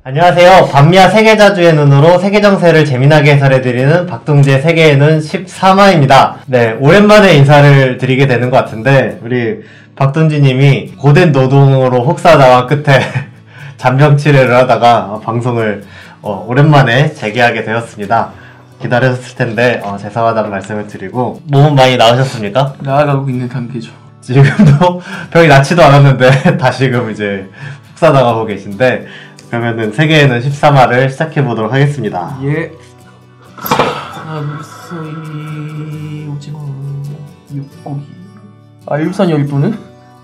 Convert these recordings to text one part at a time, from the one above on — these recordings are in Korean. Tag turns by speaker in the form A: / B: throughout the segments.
A: 안녕하세요. 밤야 세계자주의 눈으로 세계정세를 재미나게 해설해드리는 박동지의 세계의 눈 13화입니다. 네, 오랜만에 인사를 드리게 되는 것 같은데 우리 박동지님이 고된 노동으로 혹사당한 끝에 잔병치레를 하다가 방송을 오랜만에 재개하게 되었습니다. 기다렸을 텐데 죄송하다는 말씀을 드리고 몸은 많이 나으셨습니까?
B: 나아가고 있는 단계죠.
A: 지금도 병이 낫지도 않았는데 다시금 이제 혹사당하고 계신데 그러면은 세계에는 13화를 시작해보도록 하겠습니다.
B: 예. 물소이 오징어 육고기. 알류산 열도는?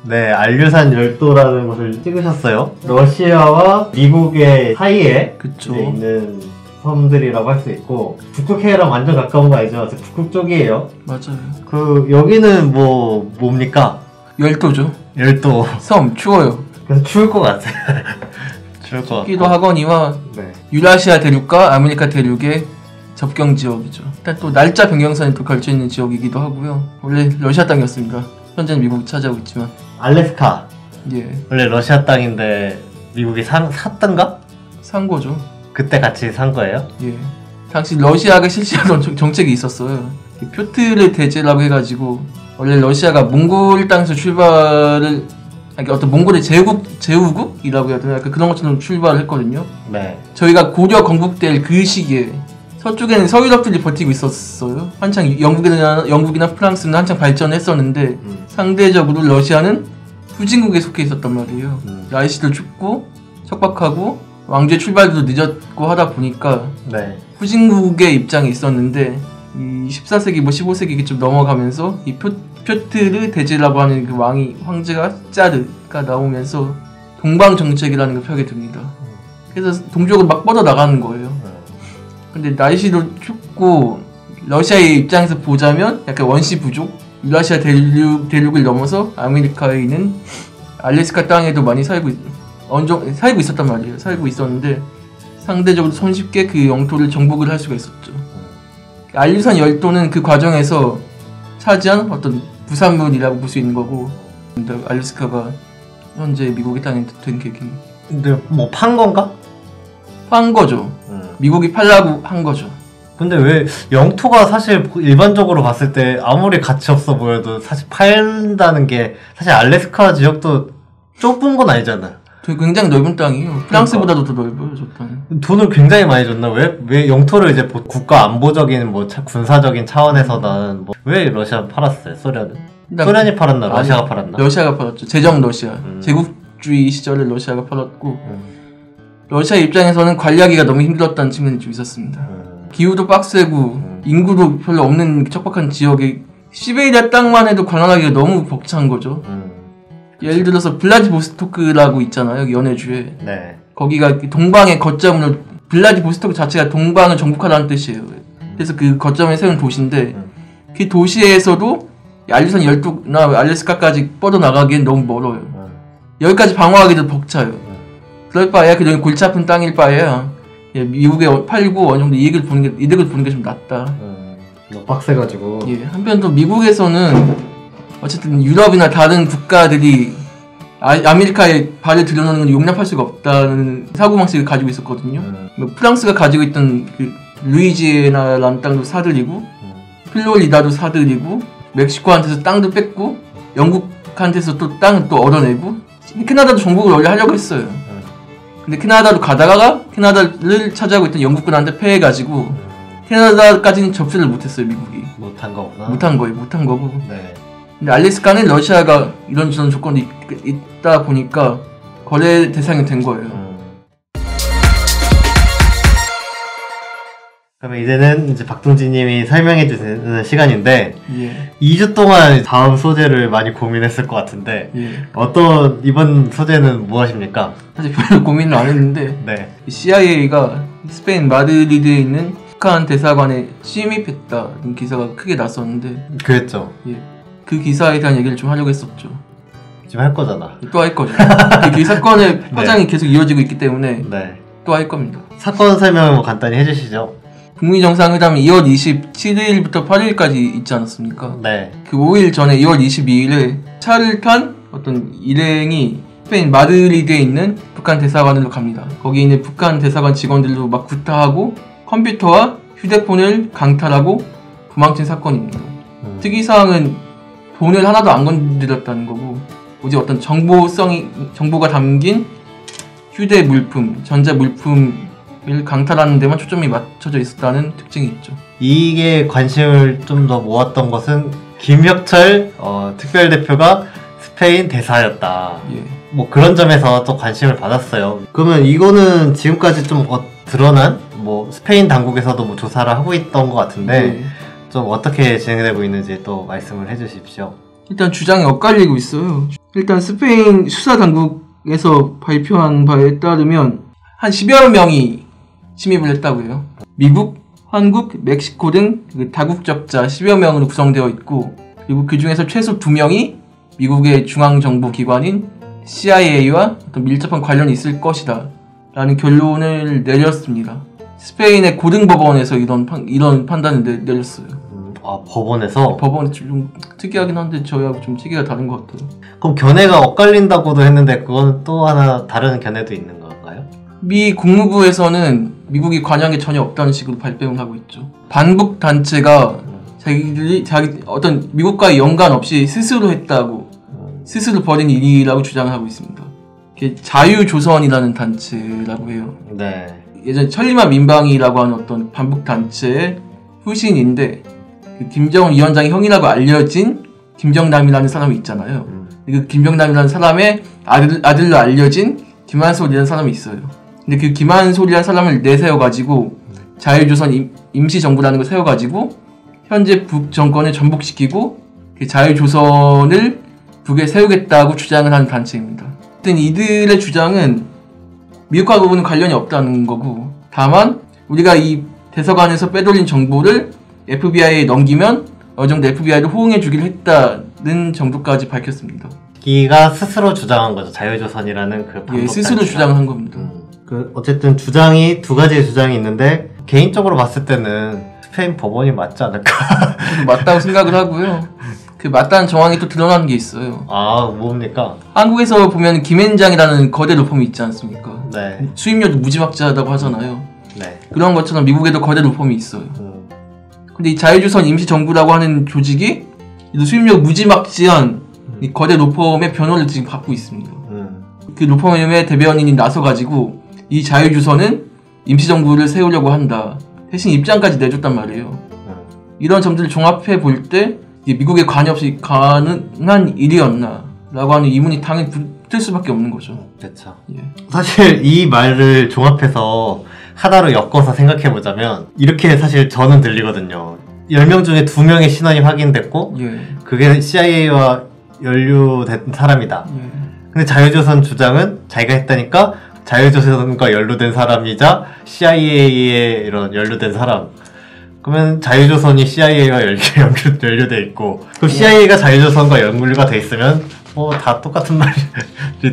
A: 네, 알류산 열도라는 곳을 찍으셨어요. 러시아와 미국의 사이에
B: 그쵸.
A: 이제 있는 섬들이라고 할 수 있고 북극해랑 완전 가까운 거 아니죠? 북극 쪽이에요.
B: 맞아요.
A: 여기는 뭡니까?
B: 열도죠.
A: 열도.
B: 섬 추워요.
A: 그래서 추울 것 같아요. 추울 것
B: 춥기도
A: 같고.
B: 하거니와
A: 네.
B: 유라시아 대륙과 아메리카 대륙의 접경 지역이죠. 일단 또 날짜 변경선이 또 걸쳐있는 지역이기도 하고요. 원래 러시아 땅이었습니다. 현재는 미국이 차지하고 있지만.
A: 알래스카.
B: 예.
A: 원래 러시아 땅인데 미국이 샀던가?
B: 산 거죠.
A: 그때 같이 산 거예요?
B: 예. 당시 러시아가 실시하던 정책이 있었어요. 표트르 대제라고 해가지고 원래 러시아가 몽골 땅에서 출발을 어떤 몽골의 제후국이라고 해야 되나? 약간 그런 것처럼 출발을 했거든요.
A: 네.
B: 저희가 고려 건국될 그 시기에 서쪽에는 서유럽들이 버티고 있었어요. 한창 영국이나 프랑스는 한창 발전했었는데 상대적으로 러시아는 후진국에 속해 있었단 말이에요. 날씨도 춥고 척박하고 왕조의 출발도 늦었고 하다 보니까
A: 네.
B: 후진국의 입장에 있었는데 이 14세기 15세기 좀 넘어가면서 이 표트르 대제라고 하는 그 황제가 짜르가 나오면서 동방 정책이라는 걸 펴게 됩니다. 그래서 동쪽으로 막 뻗어 나가는 거예요. 근데 날씨도 춥고 러시아의 입장에서 보자면 약간 원시 부족, 유라시아 대륙을 넘어서 아메리카에 있는 알래스카 땅에도 많이 살고 있었단 말이에요. 살고 있었는데 상대적으로 손쉽게 그 영토를 정복을 할 수가 있었죠. 알류산 열도는 그 과정에서 차지한 어떤 부산물이라고 볼 수 있는 거고, 근데 알래스카가 현재 미국의 땅이 된 계기는.
A: 근데 판 건가?
B: 판 거죠. 미국이 팔라고 한 거죠.
A: 근데 왜 영토가 사실 일반적으로 봤을 때 아무리 가치 없어 보여도 사실 팔다는 게 사실 알래스카 지역도 좁은 건 아니잖아요.
B: 굉장히 넓은 땅이에요. 프랑스보다도 더 넓어요, 저 땅.
A: 돈을 굉장히 많이 줬나? 왜 영토를 이제 국가 안보적인 군사적인 차원에서는 왜 러시아 팔았어요? 소련이 팔았나? 러시아가 팔았나?
B: 러시아가 팔았죠. 제정 러시아. 제국주의 시절에 러시아가 팔았고 러시아 입장에서는 관리하기가 너무 힘들었다는 측면이 좀 있었습니다. 기후도 빡세고 인구도 별로 없는 척박한 지역에 시베리아 땅만 해도 관할하기가 너무 벅찬 거죠. 예를 들어서 블라디보스토크라고 있잖아요, 여기 연해주에.
A: 네.
B: 거기가 동방의 거점으로, 블라디보스토크 자체가 동방을 정복하라는 뜻이에요. 그래서 그 거점에 세운 도시인데 그 도시에서도 알류산 열도나 알래스카까지 뻗어나가기엔 너무 멀어요. 여기까지 방어하기도 벅차요. 그럴 바에야 그냥 골치 아픈 땅일 바에야 미국에 팔고 어느 정도 이득을 보는 게 좀 낫다.
A: 너무 빡세가지고.
B: 예, 한편 또 미국에서는 어쨌든 유럽이나 다른 국가들이 아메리카에 발을 들여놓는 건 용납할 수가 없다는 사고방식을 가지고 있었거든요. 프랑스가 가지고 있던 그 루이지애나라는 땅도 사들이고 플로리다도 사들이고 멕시코한테서 땅도 뺏고 영국한테서 또 땅을 또 얻어내고 캐나다도 정복을 원래 하려고 했어요. 근데 캐나다로 가다가 캐나다를 차지하고 있던 영국군한테 패해가지고 캐나다까지는 접수를 못했어요, 미국이.
A: 못한 거구나.
B: 못한 거고.
A: 네.
B: 근데 알래스카는 러시아가 이런저런 조건이 있다 보니까 거래 대상이 된 거예요.
A: 그러면 이제는 박동지님이 설명해 주시는 시간인데
B: 예.
A: 2주 동안 다음 소재를 많이 고민했을 것 같은데
B: 예.
A: 이번 소재는 무엇입니까?
B: 사실 별로 고민을 안 했는데
A: 네.
B: CIA가 스페인 마드리드에 있는 북한 대사관에 침입했다는 기사가 크게 났었는데
A: 그랬죠.
B: 예. 그 기사에 대한 얘기를 좀 하려고 했었죠.
A: 지금 할 거잖아.
B: 또 할 거죠. 그 사건의 파장이 계속 이어지고 있기 때문에 또 할 겁니다.
A: 사건 설명을 간단히 해주시죠.
B: 북미 정상회담이 2월 27일부터 8일까지 있지 않았습니까?
A: 네.
B: 그 5일 전에 2월 22일에 차를 탄 어떤 일행이 스페인 마드리드에 있는 북한 대사관으로 갑니다. 거기 있는 북한 대사관 직원들로 막 구타하고 컴퓨터와 휴대폰을 강탈하고 도망친 사건입니다. 특이사항은 돈을 하나도 안 건드렸다는 거고 오직 어떤 정보가 담긴 휴대 물품, 전자 물품을 강탈하는 데만 초점이 맞춰져 있었다는 특징이 있죠.
A: 이게 관심을 좀 더 모았던 것은 김혁철 특별대표가 스페인 대사였다.
B: 예.
A: 뭐 그런 점에서 또 관심을 받았어요. 그러면 이거는 지금까지 좀 드러난 뭐 스페인 당국에서도 뭐 조사를 하고 있던 것 같은데 좀 어떻게 진행되고 있는지 또 말씀을 해주십시오.
B: 일단 주장이 엇갈리고 있어요. 일단 스페인 수사 당국에서 발표한 바에 따르면 한 10여 명이 침입을 했다고 해요. 미국, 한국, 멕시코 등 그 다국적자 10여 명으로 구성되어 있고 그리고 그 중에서 최소 2명이 미국의 중앙정보기관인 CIA와 어떤 밀접한 관련이 있을 것이다 라는 결론을 내렸습니다. 스페인의 고등법원에서 이런 판단을 내렸어요.
A: 법원에서?
B: 법원이 좀 특이하긴 한데 저희하고 좀 체계가 다른 것 같아요.
A: 그럼 견해가 엇갈린다고도 했는데 그건 또 하나 다른 견해도 있는 건가요?
B: 미 국무부에서는 미국이 관여한 게 전혀 없다는 식으로 발뺌을 하고 있죠. 반북 단체가 자기 어떤 미국과의 연관 없이 스스로 했다고 스스로 벌인 일이라고 주장을 하고 있습니다. 자유조선이라는 단체라고 해요.
A: 네.
B: 예전 천리만 민방위라고 하는 어떤 반북 단체의 후신인데 그 김정은 위원장의 형이라고 알려진 김정남이라는 사람이 있잖아요. 그 김정남이라는 사람의 아들로 알려진 김한솔이라는 사람이 있어요. 근데 그 김한솔이라는 사람을 내세워가지고 자유조선 임시정부라는 걸 세워가지고 현재 북 정권을 전복시키고 그 자유조선을 북에 세우겠다고 주장을 하는 단체입니다. 하여튼 이들의 주장은 미국과 부분은 관련이 없다는 거고 다만 우리가 이 대사관에서 빼돌린 정보를 FBI에 넘기면 어느 정도 FBI를 호응해 주기로 했다는 정도까지 밝혔습니다.
A: 기가 스스로 주장한 거죠. 자유조선이라는 그 반복
B: 스스로 주장을 한 겁니다.
A: 어쨌든 주장이 두 가지의 주장이 있는데 개인적으로 봤을 때는 스페인 법원이 맞지 않을까?
B: 저도 맞다고 생각을 하고요. 그 맞다는 정황이 또 드러나는 게 있어요.
A: 뭡니까?
B: 한국에서 보면 김앤장이라는 거대 로펌이 있지 않습니까?
A: 네.
B: 수입료도 무지막지하다고 하잖아요.
A: 네.
B: 그런 것처럼 미국에도 거대 로펌이 있어요. 근데 이 자유조선 임시정부라고 하는 조직이 수입료 무지막지한 이 거대 로펌의 변호를 지금 받고 있습니다. 그 로펌의 대변인이 나서가지고 이 자유조선은 임시정부를 세우려고 한다. 대신 입장까지 내줬단 말이에요. 이런 점들을 종합해 볼 때 미국의 관여 없이 가능한 일이었나 라고 하는 의문이 당연히 붙을 수밖에 없는 거죠.
A: 그렇죠. 사실 이 말을 종합해서 하나로 엮어서 생각해보자면 이렇게 사실 저는 들리거든요. 10명 중에 2명의 신원이 확인됐고 그게 CIA와 연루된 사람이다. 근데 자유조선 주장은 자기가 했다니까 자유조선과 연루된 사람이자 CIA에 이런 연루된 사람. 그러면 자유조선이 CIA와 연루돼 있고 그럼 CIA가 자유조선과 연루가 돼 있으면 다 똑같은 말이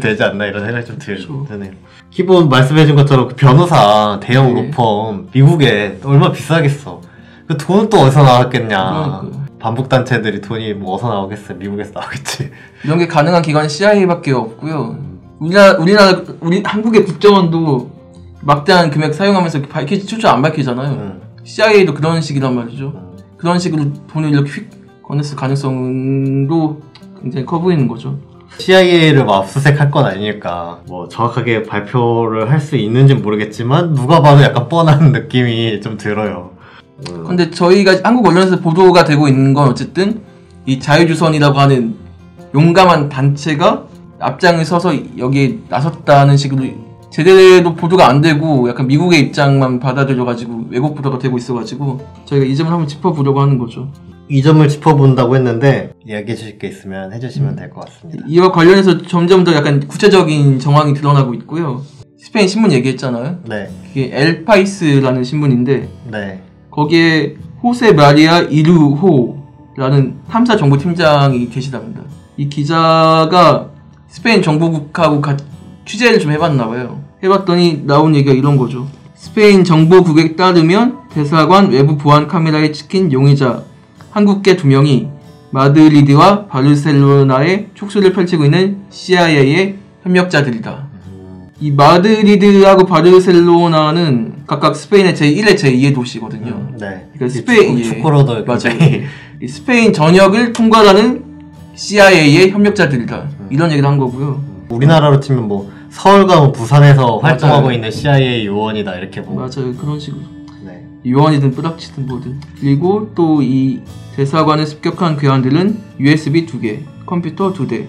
A: 되지 않나 이런 생각이 좀 드네요. 기본 말씀해준 것처럼 그 변호사 대형 로펌 미국에 얼마나 비싸겠어. 그 돈은 또 어디서 나왔겠냐. 반북단체들이 돈이 뭐 어디서 나오겠어. 미국에서 나오겠지.
B: 이런 게 가능한 기관이 CIA밖에 없고요. 우리 한국의 국정원도 막대한 금액 사용하면서 출처 안 밝히잖아요. CIA도 그런 식이란 말이죠. 그런 식으로 돈을 이렇게 휙 꺼냈을 가능성도 굉장히 커 보이는 거죠.
A: CIA를 압수수색할 건 아니니까 뭐 정확하게 발표를 할 수 있는지는 모르겠지만 누가 봐도 약간 뻔한 느낌이 좀 들어요.
B: 근데 저희가 한국 언론에서 보도가 되고 있는 건 어쨌든 이 자유조선이라고 하는 용감한 단체가 앞장을 서서 여기에 나섰다는 식으로 제대로 보도가 안 되고 약간 미국의 입장만 받아들여가지고 왜곡 보도가 되고 있어가지고 저희가 이 점을 한번 짚어보려고 하는 거죠.
A: 이 점을 짚어본다고 했는데 이야기해 주실 게 있으면 해주시면 될 것 같습니다.
B: 이와 관련해서 점점 더 약간 구체적인 정황이 드러나고 있고요. 스페인 신문 얘기했잖아요.
A: 네.
B: 그게 엘파이스라는 신문인데
A: 네.
B: 거기에 호세 마리아 이루호라는 탐사정보팀장이 계시답니다. 이 기자가 스페인 정보국하고 취재를 좀 해봤나봐요. 해봤더니 나온 얘기가 이런 거죠. 스페인 정보국에 따르면 대사관 외부 보안 카메라에 찍힌 용의자 한국계 2명이 마드리드와 바르셀로나에 촉수를 펼치고 있는 CIA의 협력자들이다. 이 마드리드하고 바르셀로나는 각각 스페인의 제1의 제2의 도시거든요.
A: 네.
B: 그러니까 스페인
A: 축구로도
B: 맞아요. 이 스페인 전역을 통과하는 CIA의 협력자들이다. 이런 얘기를 한 거고요.
A: 우리나라로 치면 뭐 서울과 뭐 부산에서 활동하고
B: 맞아요.
A: 있는 CIA 요원이다 이렇게 뭐.
B: 맞아요. 그런 식으로.
A: 네.
B: 요원이든 뿌락치든 뭐든. 그리고 또 이 대사관에 습격한 괴한들은 USB 2개, 컴퓨터 2대,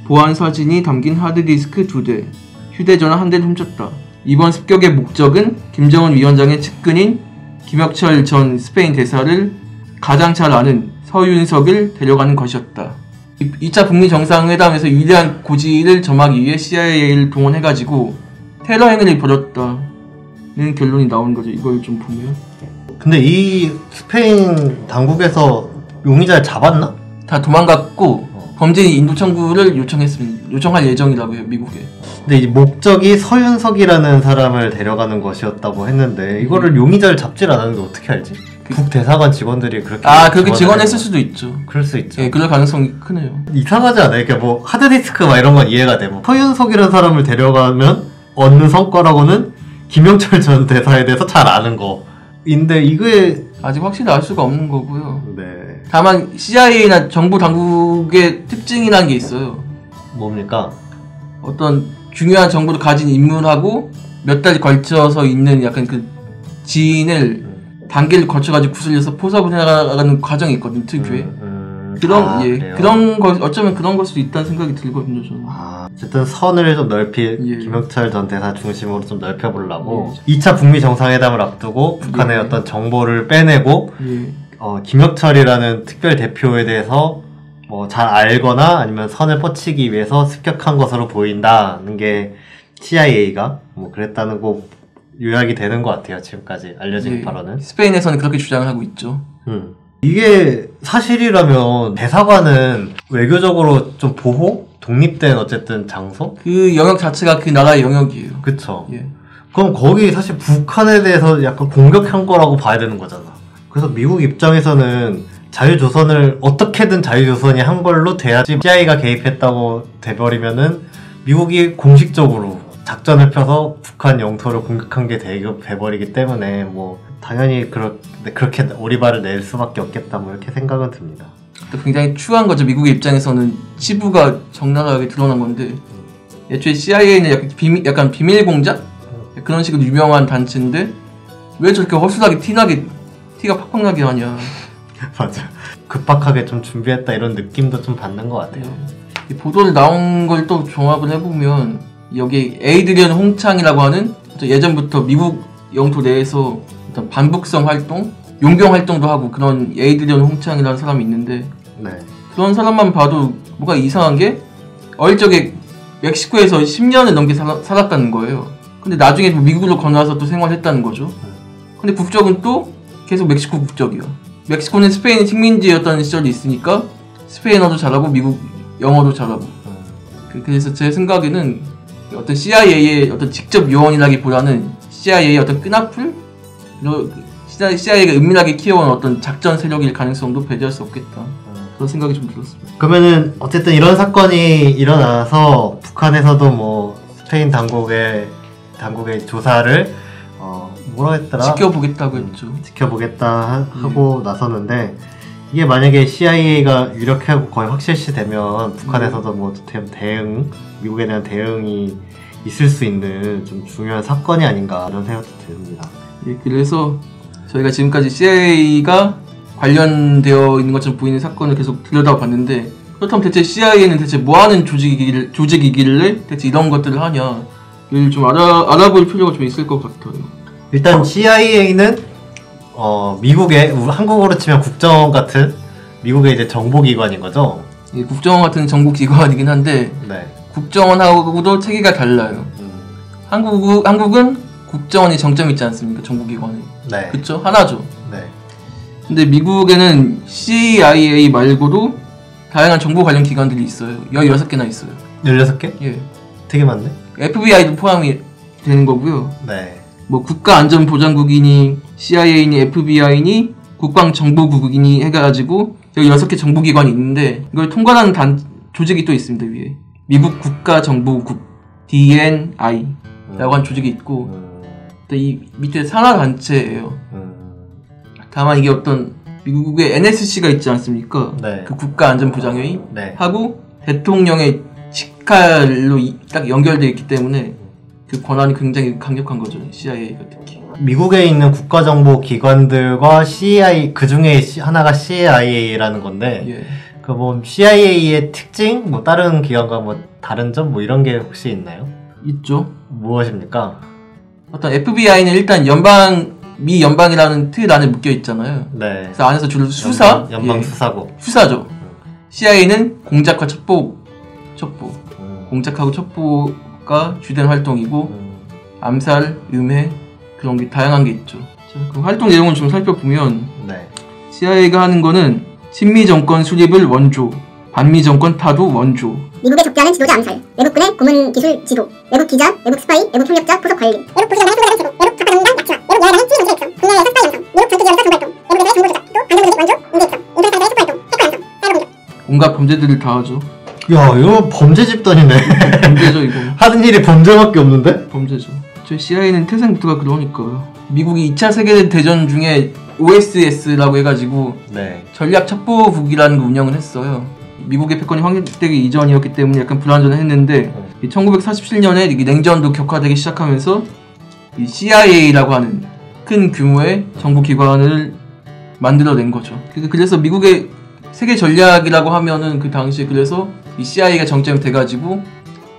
B: 보안 사진이 담긴 하드디스크 2대, 휴대전화 1대를 훔쳤다. 이번 습격의 목적은 김정은 위원장의 측근인 김혁철 전 스페인 대사를 가장 잘 아는 서윤석을 데려가는 것이었다. 2차 북미 정상회담에서 위대한 고지를 점하기 위해 CIA를 동원해가지고 테러 행위를 벌였다는 결론이 나오는 거죠. 이걸 좀 보면.
A: 근데 이 스페인 당국에서 용의자를 잡았나?
B: 다 도망갔고 범죄인 인도 청구를 요청할 예정이라고 해요. 미국에.
A: 근데 이 목적이 서윤석이라는 사람을 데려가는 것이었다고 했는데 이거를 용의자를 잡질 않았는데 어떻게 알지? 북대사관 직원들이 그렇게
B: 그렇게 증언했을 수도 있죠.
A: 그럴 수 있죠.
B: 예, 그럴 가능성이 크네요.
A: 이상하지 않아요? 이렇게 뭐 하드디스크 막 이런 건 이해가 돼. 뭐 서윤석이라는 사람을 데려가면 얻는 성과라고는 김영철 전 대사에 대해서 잘 아는 거인데 이게
B: 아직 확실히 알 수가 없는 거고요.
A: 네.
B: 다만 CIA나 정부 당국의 특징이라는 게 있어요.
A: 뭡니까?
B: 어떤 중요한 정보를 가진 인물하고 몇 달 걸쳐서 있는 약간 그 지인을 단계를 거쳐가지고 구슬려서 포섭을 해나가는 과정이 있거든요. 특유의. 그런 거 어쩌면 그런 걸 수도 있다는 생각이 들거든요. 저는.
A: 어쨌든 선을 좀 넓히 김혁철 전 대사 중심으로 좀 넓혀보려고 2차 북미 정상회담을 앞두고 북한의 어떤 정보를 빼내고 김혁철이라는 특별 대표에 대해서 뭐 잘 알거나 아니면 선을 뻗치기 위해서 습격한 것으로 보인다는 게 CIA가 뭐 그랬다는 거 요약이 되는 것 같아요. 지금까지 알려진 바로는.
B: 스페인에서는 그렇게 주장을 하고 있죠.
A: 이게 사실이라면 대사관은 외교적으로 좀 보호? 독립된 어쨌든 장소?
B: 그 영역 자체가 그 나라의 영역이에요.
A: 그쵸. 그럼 거기 사실 북한에 대해서 약간 공격한 거라고 봐야 되는 거잖아. 그래서 미국 입장에서는 자유조선을 어떻게든 자유조선이 한 걸로 돼야지 CIA가 개입했다고 돼버리면은 미국이 공식적으로 작전을 펴서 북한 영토를 공격한 게 돼버리기 때문에 뭐 당연히 그렇게 오리발을 낼 수밖에 없겠다 뭐 이렇게 생각은 듭니다.
B: 굉장히 추한 거죠. 미국의 입장에서는 치부가 적나라하게 드러난 건데 애초에 CIA는 약간 비밀 공작? 그런 식으로 유명한 단체인데 왜 저렇게 허술하게 티가 팍팍 나게 하냐.
A: 맞아. 급박하게 좀 준비했다 이런 느낌도 좀 받는 것 같아요.
B: 이 보도를 나온 걸 또 종합을 해보면 여기 에이드리언 홍창이라고 하는 예전부터 미국 영토 내에서 어떤 반북성 활동, 용병 활동도 하고 그런 에이드리언 홍창이라는 사람이 있는데 그런 사람만 봐도 뭐가 이상한 게 어릴 적에 멕시코에서 10년을 넘게 살았다는 거예요. 근데 나중에 미국으로 건너와서 또 생활했다는 거죠. 근데 국적은 또 계속 멕시코 국적이야. 멕시코는 스페인 식민지였다는 시절이 있으니까 스페인어도 잘하고 미국 영어도 잘하고. 그래서 제 생각에는 어떤 CIA의 어떤 직접 요원이라기보다는 CIA의 어떤 끈앞을 CIA가 은밀하게 키워온 어떤 작전 세력일 가능성도 배제할 수 없겠다. 그런 생각이 좀 들었습니다.
A: 그러면은 어쨌든 이런 사건이 일어나서 북한에서도 뭐 스페인 당국의 조사를 뭐라 했더라?
B: 지켜보겠다고 했죠.
A: 지켜보겠다 하고 나섰는데 이게 만약에 CIA가 유력하고 거의 확실시되면 북한에서도 뭐 미국에 대한 대응이 있을 수 있는 좀 중요한 사건이 아닌가 이런 생각도 듭니다.
B: 그래서 저희가 지금까지 CIA가 관련되어 있는 것처럼 보이는 사건을 계속 들여다봤는데 그렇다면 대체 CIA는 대체 뭐하는 조직이길래 대체 이런 것들을 하냐 이를 좀 알아볼 필요가 좀 있을 것 같아요.
A: 일단 CIA는 한국어로 치면 국정원 같은 미국의 이제 정보기관인 거죠.
B: 국정원 같은 정보기관이긴 한데 국정원하고도 체계가 달라요. 한국은 국정원이 정점이 있지 않습니까? 정보기관에. 그쵸? 하나죠. 근데 미국에는 CIA 말고도 다양한 정보 관련 기관들이 있어요. 16개나 있어요.
A: 16개?
B: 예.
A: 되게 많네.
B: FBI도 포함이 되는 거고요. 뭐 국가안전보장국이니 CIA니 FBI니 국방정보국이니 해가지고 여기 6개 정보기관이 있는데 이걸 통과하는 조직이 또 있습니다. 위에 미국 국가정보국 DNI라고 한 조직이 있고 또 이 밑에 산하 단체예요. 다만 이게 어떤 미국의 NSC가 있지 않습니까?
A: 네.
B: 그 국가안전보장회의
A: 네.
B: 하고 대통령의 직할로 딱 연결되어 있기 때문에 그 권한이 굉장히 강력한 거죠. CIA가 특히.
A: 미국에 있는 국가정보기관들과 CIA 그 중에 하나가 CIA라는 건데
B: 예.
A: 그 뭐 CIA의 특징, 뭐 다른 기관과 뭐 다른 점 뭐 이런 게 혹시 있나요?
B: 있죠.
A: 무엇입니까?
B: 어떤 FBI는 일단 미 연방이라는 틀 안에 묶여 있잖아요.
A: 네.
B: 그래서 안에서 주로 수사,
A: 연방
B: 예.
A: 수사국.
B: 수사죠. CIA는 공작과 첩보. 공작하고 첩보가 주된 활동이고 암살, 음해 그런 게 다양한 게 있죠. 자, 그 활동 내용을 좀 살펴보면
A: 네.
B: CIA가 하는 거는 친미 정권 수립을 원조, 반미 정권 타도 원조.
C: 미국의 적대하는 지도자 암살, 외국군의 고문 기술 지도, 외국 기자, 외국 스파이, 외국 협력자 포섭 관리, 외국 보수정당의 통제당 제도, 외국 좌파 정당 낙치화, 외국 여야당의 친미 정책 육성, 국내외에서 스파이 양성, 미국 전투 기관에서 정보 활동, 외국 회사의 정보 조작, 또 방정부직 원조, 인재 육성, 인터넷 상사의 첩보 활동, 해커 양성, 사이버 공격.
B: 온갖 범죄들을 다 하죠.
A: 야, 이거 범죄 집단이네.
B: 범죄죠 이거.
A: 하는 일이 범죄밖에 없는데?
B: 범죄죠. 저희 CIA는 태생부터가 그러니까요. 미국이 2차 세계대전 중에 OSS라고 해가지고
A: 네.
B: 전략 첩보국이라는 걸 운영을 했어요. 미국의 패권이 확립되기 이전이었기 때문에 약간 불안전했는데 1947년에 냉전도 격화되기 시작하면서 이 CIA라고 하는 큰 규모의 정보기관을 만들어낸 거죠. 그래서 미국의 세계 전략이라고 하면은 그 당시에 그래서 이 CIA가 정점이 돼가지고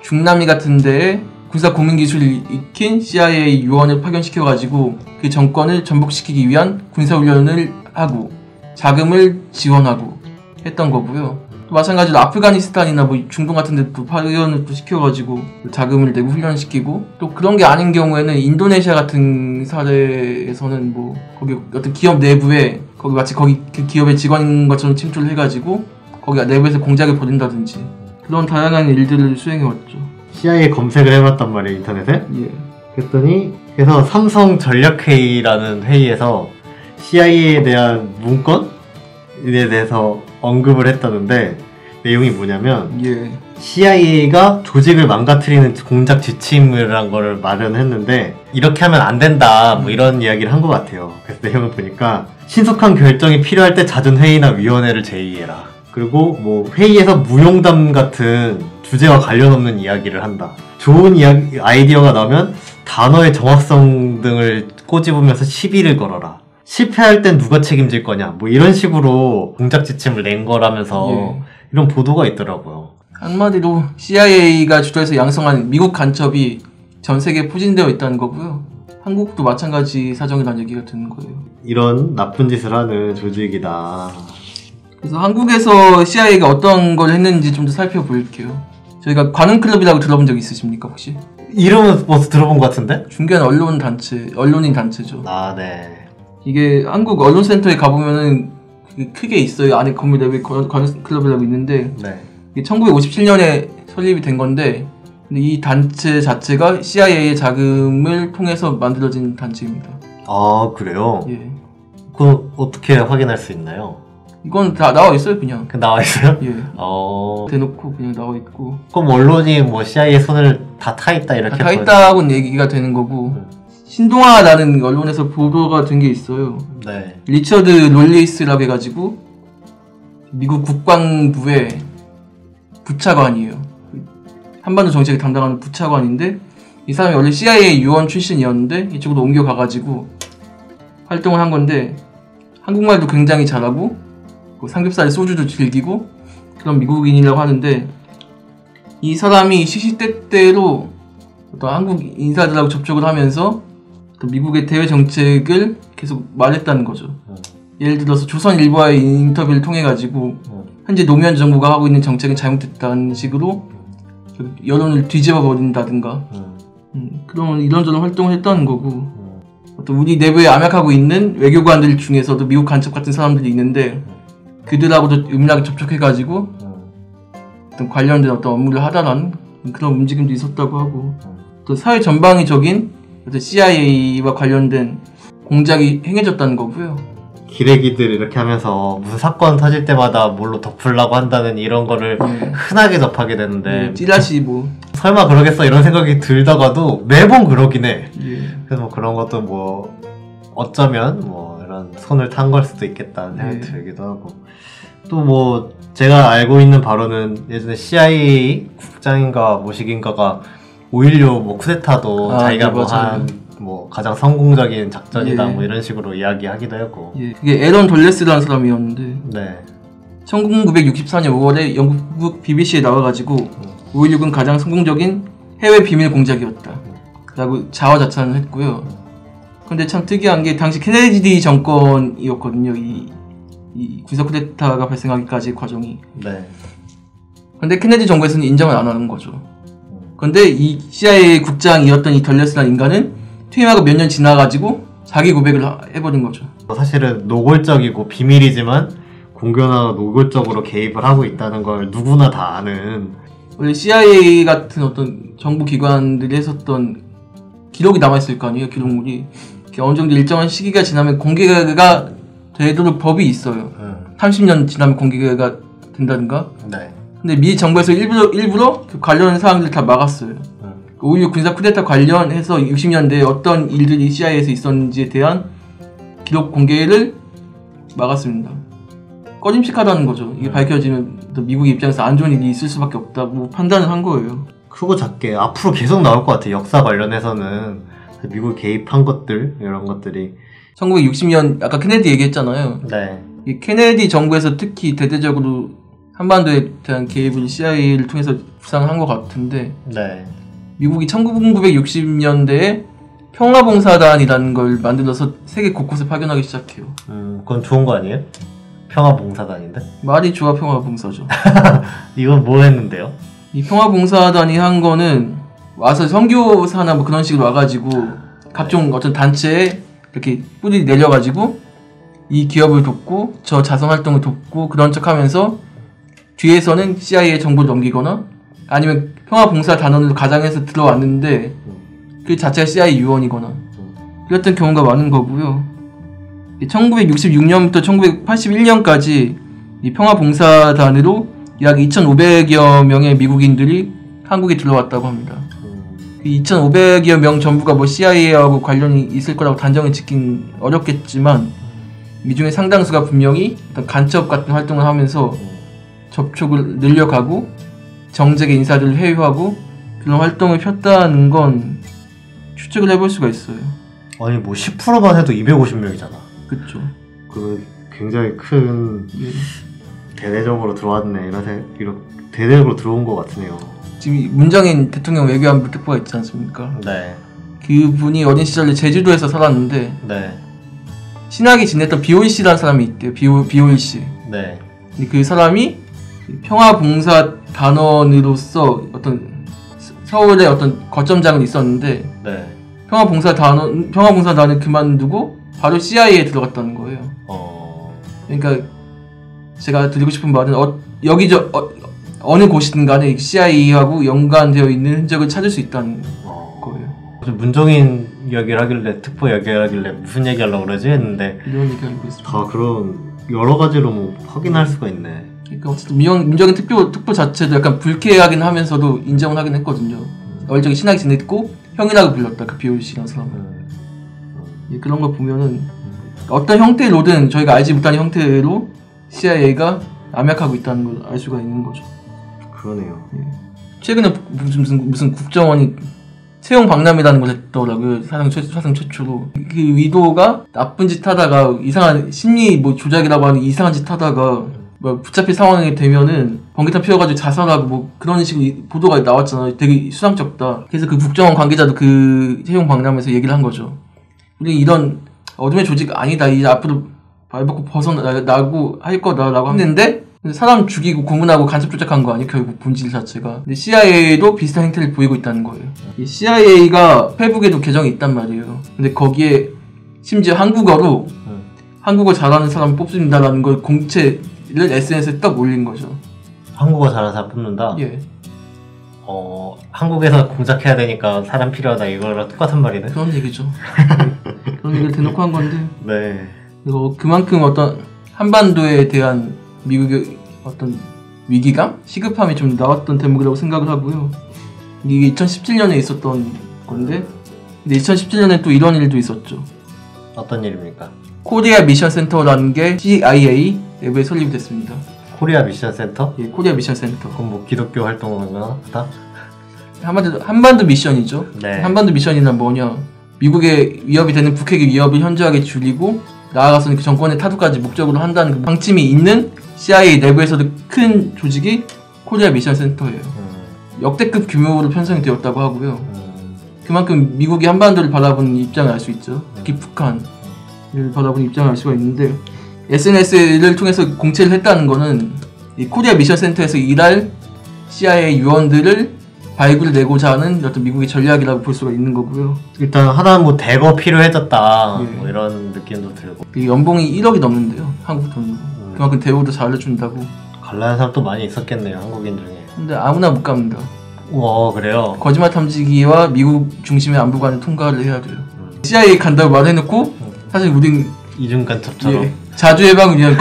B: 중남미 같은 데에 군사 고문 기술을 익힌 CIA 요원을 파견시켜가지고 그 정권을 전복시키기 위한 군사훈련을 하고 자금을 지원하고 했던 거고요. 또 마찬가지로 아프가니스탄이나 뭐 중동 같은 데 또 파견을 또 시켜가지고 자금을 내고 훈련시키고 또 그런 게 아닌 경우에는 인도네시아 같은 사례에서는 뭐 거기 어떤 기업 내부에 거기 마치 거기 그 기업의 직원인 것처럼 침투를 해가지고 거기 내부에서 공작을 벌인다든지 그런 다양한 일들을 수행해왔죠.
A: CIA 검색을 해봤단 말이에요, 인터넷에.
B: 예.
A: 그랬더니 그래서 삼성 전략회의라는 회의에서 CIA에 대한 문건에 대해서 언급을 했다는데 내용이 뭐냐면
B: 예.
A: CIA가 조직을 망가뜨리는 공작 지침이라는 걸 마련했는데 이렇게 하면 안 된다 뭐 이런 이야기를 한 것 같아요. 그래서 내용을 보니까 신속한 결정이 필요할 때 잦은 회의나 위원회를 제의해라. 그리고 뭐 회의에서 무용담 같은 주제와 관련 없는 이야기를 한다. 좋은 아이디어가 나오면 단어의 정확성 등을 꼬집으면서 시비를 걸어라. 실패할 땐 누가 책임질 거냐 뭐 이런 식으로 공작 지침을 낸 거라면서
B: 예.
A: 이런 보도가 있더라고요.
B: 한마디로 CIA가 주도해서 양성한 미국 간첩이 전 세계에 포진되어 있다는 거고요. 한국도 마찬가지 사정이라는 얘기가 드는 거예요.
A: 이런 나쁜 짓을 하는 조직이다.
B: 그래서 한국에서 CIA가 어떤 걸 했는지 좀 더 살펴볼게요. 저희가 관훈클럽이라고 들어본 적 있으십니까 혹시?
A: 이름은 뭐 들어본 것 같은데?
B: 중견 언론인 단체죠.
A: 아, 네.
B: 이게 한국 언론센터에 가보면은 크게 있어요. 안에 건물 내부에 관훈클럽이라고 있는데
A: 네.
B: 이게 1957년에 설립이 된 건데 근데 이 단체 자체가 CIA의 자금을 통해서 만들어진 단체입니다.
A: 아, 그래요?
B: 예.
A: 그건 어떻게 확인할 수 있나요?
B: 이건 다 나와 있어요, 그냥.
A: 그 나와 있어요?
B: 예.
A: 어.
B: 대놓고 그냥 나와 있고.
A: 그럼 언론이 뭐 CIA 손을 다 타 있다 이렇게
B: 다 있다고는 얘기가 되는 거고. 신동아라는 언론에서 보도가 된 게 있어요.
A: 네.
B: 리처드 롤리스라고 해가지고 미국 국방부의 부차관이에요. 한반도 정책을 담당하는 부차관인데 이 사람이 원래 CIA 요원 출신이었는데 이쪽으로 옮겨가가지고 활동을 한 건데 한국말도 굉장히 잘하고 삼겹살에 소주도 즐기고 그런 미국인이라고 하는데 이 사람이 시시때때로 어떤 한국 인사들하고 접촉을 하면서 미국의 대외 정책을 계속 말했다는 거죠. 예를 들어서 조선일보와의 인터뷰를 통해 가지고 현재 노무현 정부가 하고 있는 정책은 잘못됐다는 식으로 여론을 뒤집어 버린다든가 그런 이런저런 활동을 했다는 거고 어떤 우리 내부에 암약하고 있는 외교관들 중에서도 미국 간첩 같은 사람들이 있는데 그들하고도 은밀하게 접촉해가지고 어떤 관련된 어떤 업무를 하다라는 그런 움직임도 있었다고 하고 또 사회 전방위적인 어떤 CIA와 관련된 공작이 행해졌다는 거고요.
A: 기레기들 이렇게 하면서 무슨 사건 터질 때마다 뭘로 덮으려고 한다는 이런 거를 흔하게 접하게 되는데
B: 찌라시 뭐
A: 설마 그러겠어 이런 생각이 들다가도 매번 그러긴 해.
B: 예.
A: 그래서 뭐 그런 것도 뭐 어쩌면 뭐 이런 손을 탄 걸 수도 있겠다는 생각이 들기도 하고, 또 뭐 제가 알고 있는 바로는 예전에 CIA 국장인가 모식인가가 5.16 뭐 쿠데타도 자기가 뭐 한 뭐 가장 성공적인 작전이다 뭐 이런 식으로 이야기하기도 했고.
B: 예. 그게 에런 돌레스라는 사람이었는데
A: 네.
B: 1964년 5월에 영국 BBC에 나와가지고 5.16은 가장 성공적인 해외 비밀 공작이었다 라고 자화자찬을 했고요. 근데 참 특이한 게 당시 케네디 정권이었거든요. 이 군사 쿠데타가 발생하기까지의 과정이.
A: 네.
B: 근데 케네디 정부에서는 인정을 안 하는 거죠. 근데 이 CIA 국장이었던 이 덜레스라는 인간은 퇴임하고 몇 년 지나가지고 자기 고백을 해버린 거죠.
A: 사실은 노골적이고 비밀이지만 공견화가 노골적으로 개입을 하고 있다는 걸 누구나 다 아는.
B: 원래 CIA 같은 어떤 정부 기관들이 했었던 기록이 남아있을 거 아니에요. 기록물이 어느 정도 일정한 시기가 지나면 공개가 되도록 법이 있어요. 30년 지나면 공개가 된다든가.
A: 네.
B: 근데 미 정부에서 일부러 그 관련 사항들을 다 막았어요. 5.16 군사 쿠데타 관련해서 60년대에 어떤 일들이 CIA에서 있었는지에 대한 기록 공개를 막았습니다. 꺼림칙하다는 거죠. 이게 밝혀지면 또 미국 입장에서 안 좋은 일이 있을 수밖에 없다고 판단을 한 거예요.
A: 크고 작게 앞으로 계속 나올 것 같아요. 역사 관련해서는 미국이 개입한 것들, 이런 것들이.
B: 1960년 아까 케네디 얘기했잖아요.
A: 네.
B: 이 케네디 정부에서 특히 대대적으로 한반도에 대한 개입을 CIA를 통해서 구상을 한 것 같은데,
A: 네.
B: 미국이 1960년대에 평화봉사단이라는 걸 만들어서 세계 곳곳에 파견하기 시작해요.
A: 그건 좋은 거 아니에요? 평화봉사단인데?
B: 말이 좋아 평화봉사죠.
A: 이건 뭐 했는데요?
B: 이 평화봉사단이 한 거는 와서 선교사나 뭐 그런 식으로 와가지고 각종 어떤 단체에 이렇게 뿌리 내려가지고 이 기업을 돕고 저 자선활동을 돕고 그런 척 하면서 뒤에서는 CIA에 정보를 넘기거나 아니면 평화봉사단원으로 가장해서 들어왔는데 그 자체가 CIA 요원이거나 그랬던 경우가 많은 거고요. 1966년부터 1981년까지 이 평화봉사단으로 약 2,500여 명의 미국인들이 한국에 들어왔다고 합니다. 이 2,500여 명 전부가 뭐 CIA하고 관련이 있을 거라고 단정을 짓긴 어렵겠지만 이 중에 상당수가 분명히 어떤 간첩 같은 활동을 하면서 접촉을 늘려가고 정재계 인사들을 회유하고 그런 활동을 폈다는 건 추측을 해볼 수가 있어요.
A: 아니 뭐 10%만 해도 250명이잖아.
B: 그쵸.
A: 그 굉장히 큰
B: 예.
A: 대대적으로 들어왔네. 이런 대대적으로 들어온 것 같으네요.
B: 지금 문정인 대통령 외교안보 특보가 있지 않습니까?
A: 네.
B: 그분이 어린 시절에 제주도에서 살았는데
A: 네.
B: 친하게 지냈던 비올 씨라는 사람이 있대요. 비올 씨.
A: 네.
B: 근데 그 사람이 평화봉사단원으로서 어떤 서울에 어떤 거점장은 있었는데
A: 네.
B: 평화봉사단을 그만두고 바로 CIA에 들어갔다는 거예요. 그러니까 제가 드리고 싶은 말은 어느 곳이든 간에 CIA하고 연관되어 있는 흔적을 찾을 수 있다는 거예요.
A: 문정인 이야기를 하길래 특보 이야기를 하길래 무슨 얘기하려고 그러지 했는데
B: 이런 얘기 알고 있습니다.
A: 다 그런 여러 가지로 뭐 확인할 수가 있네.
B: 그러니까 어쨌든 문정인 특보 자체도 약간 불쾌하긴 하면서도 인정을 하긴 했거든요. 어릴 적에 친하게 지냈고 형이라고 불렀다. 그 비올 씨라는 사람은. 예, 그런 거 보면은 어떤 형태로든 저희가 알지 못하는 형태로 CIA가 암약하고 있다는 걸 알 수가 있는 거죠.
A: 그러네요.
B: 예. 최근에 무슨 국정원이 채용 박람회라는 걸 했더라고요. 사상 최초로. 그 의도가 나쁜 짓 하다가 이상한 심리 뭐 조작이라고 하는 이상한 짓 하다가 뭐 붙잡힐 상황이 되면은 번개탄 피워가지고 자살하고 뭐 그런 식으로 보도가 나왔잖아요. 되게 수상쩍다. 그래서 그 국정원 관계자도 그 채용 박람회에서 얘기를 한 거죠. 우리 이런 어둠의 조직 아니다. 이제 앞으로 발벗고 벗어나고 할 거다라고 했는데 사람 죽이고 고문하고 간첩 조작한 거 아니에요? 결국 본질 자체가. 근데 CIA도 비슷한 행태를 보이고 있다는 거예요. 이 CIA가 페북에도 계정이 있단 말이에요. 근데 거기에 심지어 한국어로 한국어 잘하는 사람 뽑습니다라는 걸 공채를 SNS에 딱 올린 거죠.
A: 한국어 잘하는 사람 뽑는다?
B: 예.
A: 한국에서 공작해야 되니까 사람 필요하다 이거랑 똑같은 말이네.
B: 그런 얘기죠. 그런 얘기를 대놓고 한 건데.
A: 네.
B: 그리고 그만큼 어떤 한반도에 대한 미국의 어떤 위기감? 시급함이 좀 나왔던 대목이라고 생각을 하고요. 이게 2017년에 있었던 건데, 근데 2017년에 또 이런 일도 있었죠.
A: 어떤 일입니까?
B: 코리아 미션 센터라는 게 CIA 내부에 설립이 됐습니다.
A: 코리아 미션 센터?
B: 예, 코리아 미션 센터.
A: 그건 뭐 기독교 활동인가 보다?
B: 한반도 미션이죠.
A: 네.
B: 한반도 미션이란 뭐냐? 미국의 위협이 되는 북핵의 위협을 현저하게 줄이고 나아가서는 그 정권의 타도까지 목적으로 한다는 그 방침이 있는 CIA 내부에서도 큰 조직이 코리아 미션 센터예요. 역대급 규모로 편성이 되었다고 하고요. 그만큼 미국이 한반도를 바라보는 입장을 알 수 있죠. 특히 북한을 바라보는 입장을 알 수가 있는데, SNS를 통해서 공채를 했다는 거는 이 코리아 미션 센터에서 일할 CIA 요원들을 발굴내고자 하는 어떤 미국의 전략이라고 볼 수가 있는 거고요.
A: 일단 하나 뭐 대거 필요해졌다
B: 예.
A: 뭐 이런 느낌도 들고.
B: 그 연봉이 1억이 넘는데요, 한국 돈으로. 그만큼 대우도 잘해준다고.
A: 갈라는 사람도 많이 있었겠네요, 한국인 중에.
B: 근데 아무나 못 갑니다.
A: 와, 그래요?
B: 거짓말 탐지기와 미국 중심의 안보관을 통과를 해야 돼요. CIA 간다고 말해놓고 사실 우린
A: 이중간첩처럼.
B: 예, 자주해방을 위한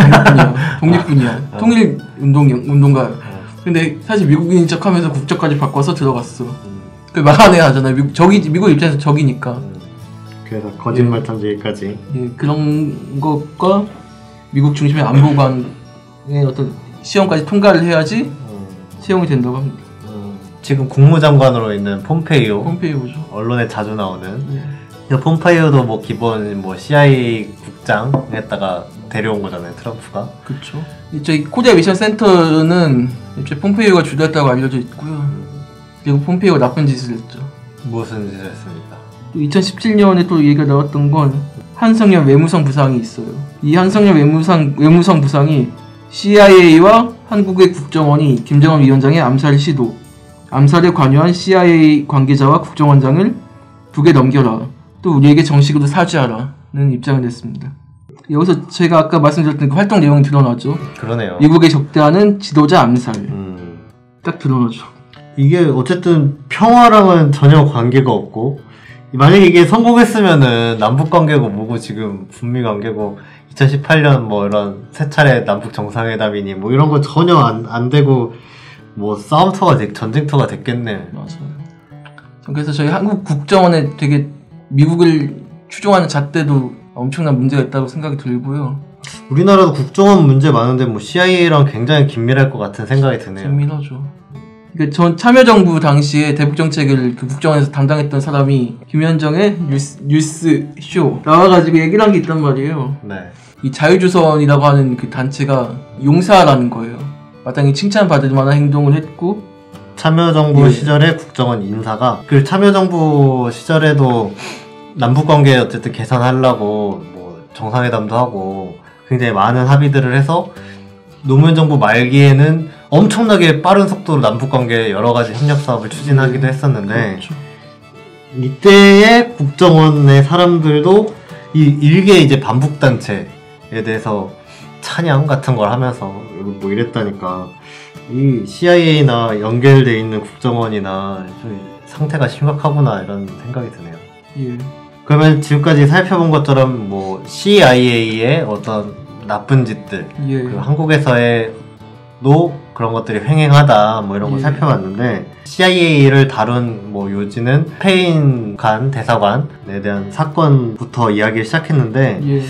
B: 독립군이야. 통일운동가. 근데 사실 미국인인 척하면서 국적까지 바꿔서 들어갔어. 그 말안해야 하잖아요. 미국 입장에서 적이니까.
A: 그래서 거짓말 탐지기까지.
B: 예, 그런 것과 미국 중심의 안보관의 어떤 시험까지 통과를 해야지 채용이 된다고 합니다.
A: 지금 국무장관으로 있는
B: 폼페이오죠.
A: 언론에 자주 나오는.
B: 예.
A: 폼페이오도 뭐 기본 뭐 CIA 국장에다가 데려온 거잖아요, 트럼프가.
B: 그렇죠. 저희 코리아 미션 센터는 애초에 폼페이오가 주도했다고 알려져 있고요. 그리고 pompeo가 나쁜 짓을 했죠.
A: 무슨 짓을 했습니까?
B: 또 2017년에 또 얘기가 나왔던 건 한성열 외무성 부상이 있어요. 이 한성열 외무성 부상이 CIA와 한국의 국정원이 김정은 위원장의 암살 시도, 암살에 관여한 CIA 관계자와 국정원장을 북에 넘겨라, 또 우리에게 정식으로 사죄하라는 입장을 냈습니다. 여기서 제가 아까 말씀드렸던 그 활동 내용이 드러나죠.
A: 그러네요.
B: 미국에 적대하는 지도자 암살. 딱 드러나죠.
A: 이게 어쨌든 평화랑은 전혀 관계가 없고, 만약에 이게 성공했으면은 남북 관계고 뭐고 지금 북미 관계고 2018년 뭐 이런 세 차례 남북 정상회담이니 뭐 이런 거 전혀 안 되고 뭐 싸움터가 전쟁터가 됐겠네.
B: 맞아요. 그래서 저희 한국 국정원에 되게 미국을 추종하는 잣대도 엄청난 문제가 있다고 생각이 들고요.
A: 우리나라도 국정원 문제 많은데 뭐 CIA랑 굉장히 긴밀할 것 같은 생각이 드네요.
B: 긴밀하죠. 그러니까 전 참여정부 당시에 대북정책을 그 국정원에서 담당했던 사람이 김현정의 뉴스쇼 나와가지고 얘기를 한 게 있단 말이에요.
A: 네.
B: 이 자유조선이라고 하는 그 단체가 용사라는 거예요. 마땅히 칭찬받을 만한 행동을 했고,
A: 참여정부 시절에 국정원 인사가 그 참여정부 시절에도 남북관계 어쨌든 개선하려고 뭐 정상회담도 하고 굉장히 많은 합의들을 해서 노무현 정부 말기에는 엄청나게 빠른 속도로 남북관계 여러 가지 협력 사업을 추진하기도 했었는데,
B: 그렇죠.
A: 이때의 국정원의 사람들도 이 일개 이제 반북단체에 대해서 찬양 같은 걸 하면서 뭐 이랬다니까, 이 CIA나 연결돼 있는 국정원이나 좀 상태가 심각하구나 이런 생각이 드네요.
B: 예.
A: 그러면 지금까지 살펴본 것처럼 뭐 CIA의 어떤 나쁜 짓들,
B: 예.
A: 그 한국에서의도 그런 것들이 횡행하다 뭐 이런 거
B: 예.
A: 살펴봤는데, CIA를 다룬 뭐 요지는 스페인 간 대사관에 대한 사건부터 이야기를 시작했는데,
B: 예.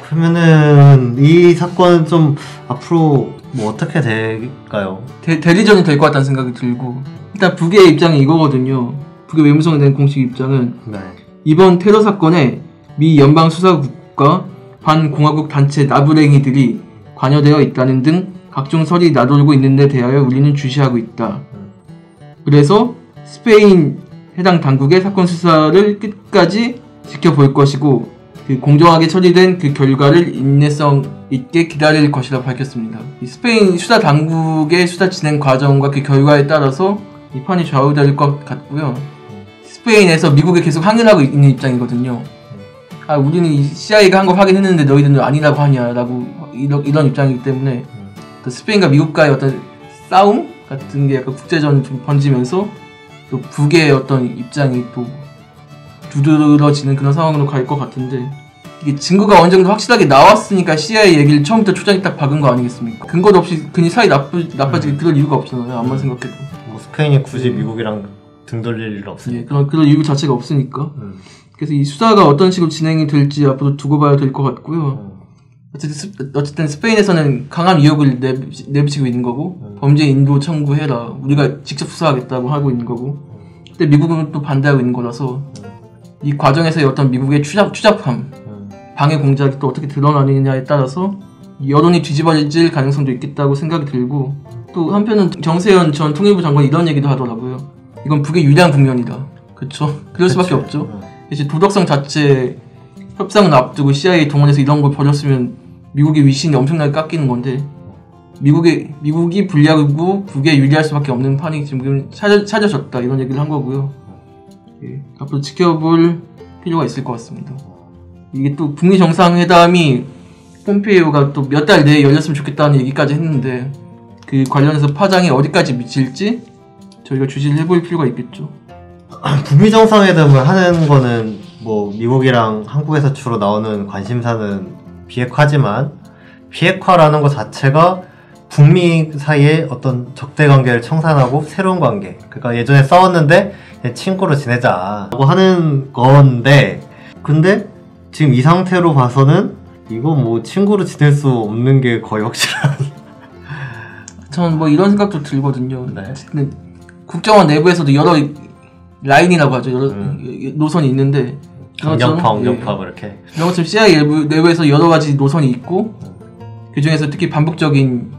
A: 그러면은 이 사건은 좀 앞으로 뭐 어떻게 될까요?
B: 대리전이 될 것 같다는 생각이 들고, 일단 북의 입장이 이거거든요. 북의 외무성에 대한 공식 입장은
A: 네.
B: 이번 테러 사건에 미 연방수사국과 반공화국 단체 나부랭이들이 관여되어 있다는 등 각종 설이 나돌고 있는 데 대하여 우리는 주시하고 있다. 그래서 스페인 해당 당국의 사건 수사를 끝까지 지켜볼 것이고, 그 공정하게 처리된 그 결과를 인내성 있게 기다릴 것이라고 밝혔습니다. 이 스페인 수사 당국의 수사 진행 과정과 그 결과에 따라서 이 판이 좌우될 것 같고요. 스페인에서 미국에 계속 항의를 하고 있는 입장이거든요. 아, 우리는 이 CIA가 한 거 확인했는데 너희들은 아니라고 하냐라고 이런 입장이기 때문에 또 스페인과 미국과의 어떤 싸움 같은 게 약간 국제전 좀 번지면서 또 북의 어떤 입장이 또 두드러지는 그런 상황으로 갈 것 같은데, 이게 증거가 어느 정도 확실하게 나왔으니까 CIA 얘기를 처음부터 초장이 딱 박은 거 아니겠습니까? 근거도 없이 괜히 사이 나빠지게 그럴 이유가 없잖아요. 아무리 생각해도.
A: 뭐 스페인이 굳이 미국이랑 등 돌릴 일 없으니까.
B: 예, 그런 이유 자체가 없으니까. 그래서 이 수사가 어떤 식으로 진행이 될지 앞으로 두고 봐야 될 것 같고요. 어쨌든 스페인에서는 강한 의혹을 내비치고 있는 거고 범죄 인도 청구해라. 우리가 직접 수사하겠다고 하고 있는 거고. 근데 미국은 또 반대하고 있는 거라서 이 과정에서의 어떤 미국의 추잡함, 방해 공작이 또 어떻게 드러나느냐에 따라서 여론이 뒤집어질 가능성도 있겠다고 생각이 들고 또 한편은 정세현 전 통일부 장관이 이런 얘기도 하더라고요. 이건 북의 유리한 국면이다. 그쵸? 그럴 수밖에 없죠. 이제 도덕성 자체 협상을 앞두고 CIA 동원해서 이런 걸 벌였으면 미국의 위신이 엄청나게 깎이는 건데 미국이 불리하고 북에 유리할 수밖에 없는 판이 지금 찾아졌다 이런 얘기를 한 거고요. 예, 앞으로 지켜볼 필요가 있을 것 같습니다. 이게 또 북미 정상회담이 폼페이오가 또 몇 달 내에 열렸으면 좋겠다는 얘기까지 했는데 그 관련해서 파장이 어디까지 미칠지 저희가 주시를 해볼 필요가 있겠죠.
A: 북미 정상회담을 하는 거는 뭐 미국이랑 한국에서 주로 나오는 관심사는 비핵화지만 비핵화라는 것 자체가 북미 사이에 어떤 적대 관계를 청산하고 새로운 관계, 그러니까 예전에 싸웠는데 친구로 지내자고 하는 건데, 근데 지금 이 상태로 봐서는 이거 뭐 친구로 지낼 수 없는 게 거의 확실한.
B: 저는 뭐 이런 생각도 들거든요.
A: 네.
B: 국정원 내부에서도 여러 라인이라고 하죠. 여러 노선이 있는데
A: 강경파, 온경파 그렇게.
B: 그런 것처럼 CIA 내부에서 여러 가지 노선이 있고 그 중에서 특히 반복적인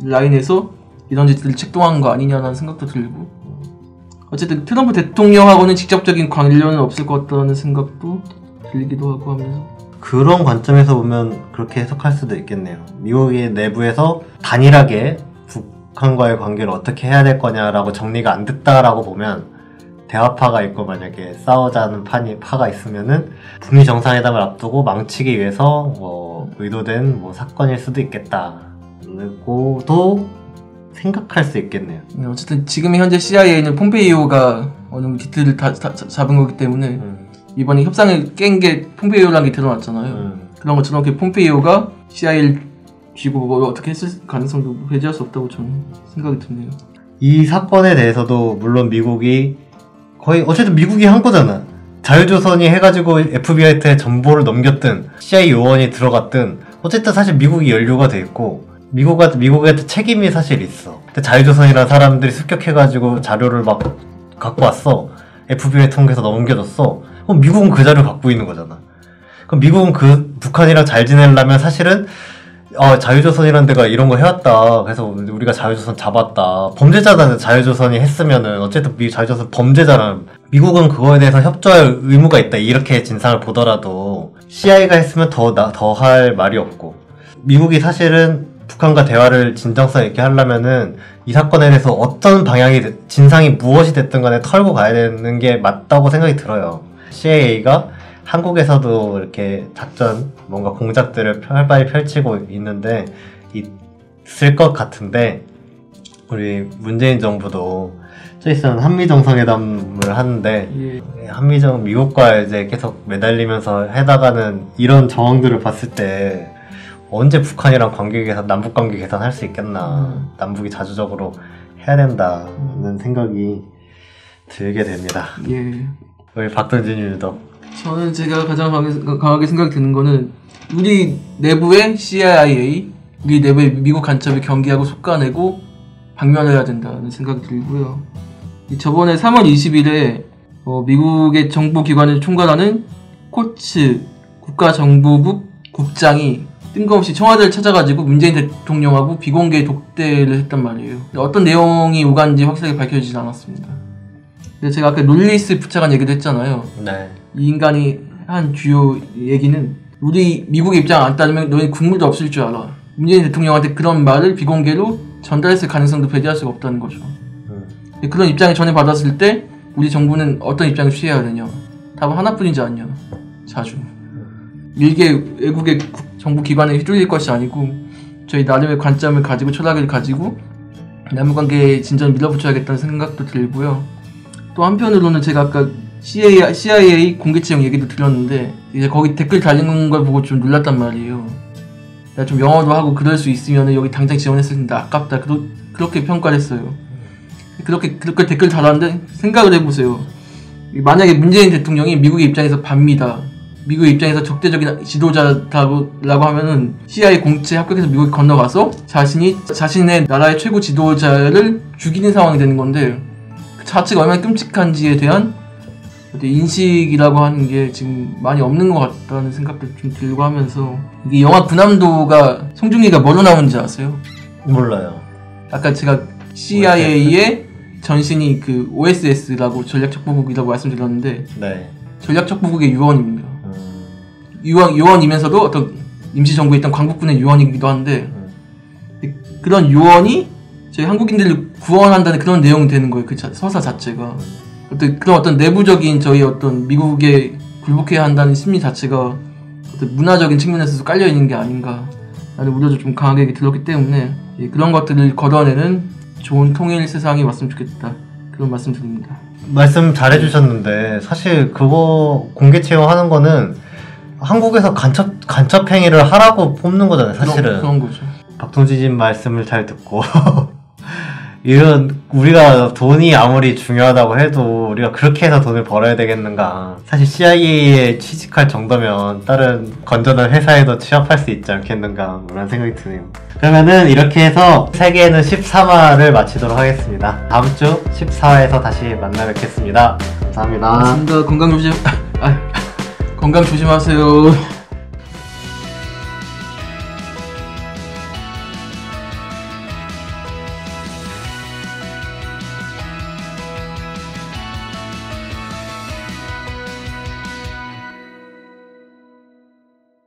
B: 라인에서 이런 짓들을 책동한 거 아니냐라는 생각도 들고, 어쨌든 트럼프 대통령하고는 직접적인 관련은 없을 것 같다는 생각도 들기도 하고 하면서
A: 그런 관점에서 보면 그렇게 해석할 수도 있겠네요. 미국의 내부에서 단일하게 북한과의 관계를 어떻게 해야 될 거냐라고 정리가 안 됐다라고 보면, 대화파가 있고 만약에 싸우자는 파가 있으면은 북미 정상회담을 앞두고 망치기 위해서 뭐 의도된 뭐 사건일 수도 있겠다고도 생각할 수 있겠네요.
B: 어쨌든 지금 현재 CIA는 폼페이오가 어느 정도 기틀을 다 잡은 거기 때문에 이번에 협상을 깬 게 폼페이오라는 게 드러났잖아요. 그런 것처럼 폼페이오가 CIA를 쥐고 뭐 어떻게 했을 가능성도 배제할 수 없다고 저는 생각이 드네요.
A: 이 사건에 대해서도 물론 미국이 거의 어쨌든 미국이 한 거잖아. 자유조선이 해가지고 FBI한테 정보를 넘겼든 CIA 요원이 들어갔든 어쨌든 사실 미국이 연루가 돼 있고 미국한테 책임이 사실 있어. 근데 자유조선이라는 사람들이 습격해가지고 자료를 막 갖고 왔어. FBI 통해서 넘겨줬어. 그럼 미국은 그 자료 갖고 있는 거잖아. 그럼 미국은 그 북한이랑 잘 지내려면 사실은 자유조선이라는 데가 이런 거 해왔다. 그래서 우리가 자유조선 잡았다. 범죄자다. 자유조선이 했으면은 어쨌든 자유조선 범죄자라는, 미국은 그거에 대해서 협조할 의무가 있다. 이렇게 진상을 보더라도 CIA가 했으면 더 할 말이 없고, 미국이 사실은 북한과 대화를 진정성 있게 하려면은 이 사건에 대해서 어떤 방향이 진상이 무엇이 됐든 간에 털고 가야 되는 게 맞다고 생각이 들어요. CIA가 한국에서도 이렇게 작전, 뭔가 공작들을 활발히 펼치고 있는데 있을 것 같은데, 우리 문재인 정부도 저 있으면 한미 정상회담을 하는데 미국과 이제 계속 매달리면서 해나가는 이런 정황들을 봤을 때 언제 북한이랑 관계 개선, 남북 관계 개선할 수 있겠나. 남북이 자주적으로 해야 된다는 생각이 들게 됩니다.
B: 예.
A: 우리 박동진님도.
B: 저는 제가 가장 강하게 생각이 드는 거는 우리 내부의 CIA, 우리 내부의 미국 간첩을 경계하고 속아내고 박멸해야 된다는 생각이 들고요. 저번에 3월 20일에 미국의 정보기관을 총괄하는 코츠 국가정보국 국장이 뜬금없이 청와대를 찾아가지고 문재인 대통령하고 비공개 독대를 했단 말이에요. 어떤 내용이 오간지 확실하게 밝혀지지 않았습니다. 근데 제가 아까 룰리스 부착한 얘기도 했잖아요.
A: 네.
B: 이 인간이 한 주요 얘기는, 우리 미국의 입장 안 따르면 너희 국물도 없을 줄 알아. 문재인 대통령한테 그런 말을 비공개로 전달했을 가능성도 배제할 수가 없다는 거죠. 그런 입장을 전해받았을 때 우리 정부는 어떤 입장을 취해야 되냐? 답은 하나뿐이지 않냐? 자주. 일개 외국의 정부기관에 휘둘릴 것이 아니고 저희 나름의 관점을 가지고 철학을 가지고 남북관계에 진전을 밀어붙여야겠다는 생각도 들고요. 또 한편으로는 제가 아까 CIA 공개채용 얘기도 들었는데 이제 거기 댓글 달리는 걸 보고 좀 놀랐단 말이에요. 내가 좀 영어도 하고 그럴 수 있으면 여기 당장 지원했을 텐데 아깝다. 그렇게 평가를 했어요. 그렇게 댓글 달았는데 생각을 해보세요. 만약에 문재인 대통령이 미국의 입장에서 반미다, 미국의 입장에서 적대적인 지도자라고 하면은 CIA 공채에 합격해서 미국에 건너가서 자신의 나라의 최고 지도자를 죽이는 상황이 되는 건데, 그 자체가 얼마나 끔찍한지에 대한 인식이라고 하는 게 지금 많이 없는 것 같다는 생각도 좀 들고 하면서, 이게 영화 군함도가 송중기가 뭐로 나오는지 아세요?
A: 몰라요.
B: 아까 제가 CIA의 전신이 그 OSS라고 전략적보국이라고 말씀드렸는데,
A: 네.
B: 전략적보국의 유언입니다. 유언이면서도 어떤 임시정부에 있던 광복군의 유언이기도 한데, 그런 유언이 저희 한국인들을 구원한다는 그런 내용이 되는 거예요. 그 서사 자체가. 어떤 내부적인 저희 어떤 미국에 굴복해야 한다는 심리 자체가 어떤 문화적인 측면에서도 깔려있는 게 아닌가 라는 우려도 좀 강하게 들었기 때문에, 그런 것들을 걷어내는 좋은 통일 세상이 왔으면 좋겠다, 그런 말씀 드립니다.
A: 말씀 잘해주셨는데, 사실 그거 공개 채용하는 거는 한국에서 간첩 행위를 하라고 뽑는 거잖아요, 사실은.
B: 그런 거죠.
A: 박동진님 말씀을 잘 듣고 우리가 돈이 아무리 중요하다고 해도 우리가 그렇게 해서 돈을 벌어야 되겠는가. 사실 CIA에 취직할 정도면 다른 건전한 회사에도 취업할 수 있지 않겠는가, 그런 생각이 드네요. 그러면은 이렇게 해서 세계에는 13화를 마치도록 하겠습니다. 다음 주 14화에서 다시 만나 뵙겠습니다. 감사합니다.
B: 건강 조심하세요.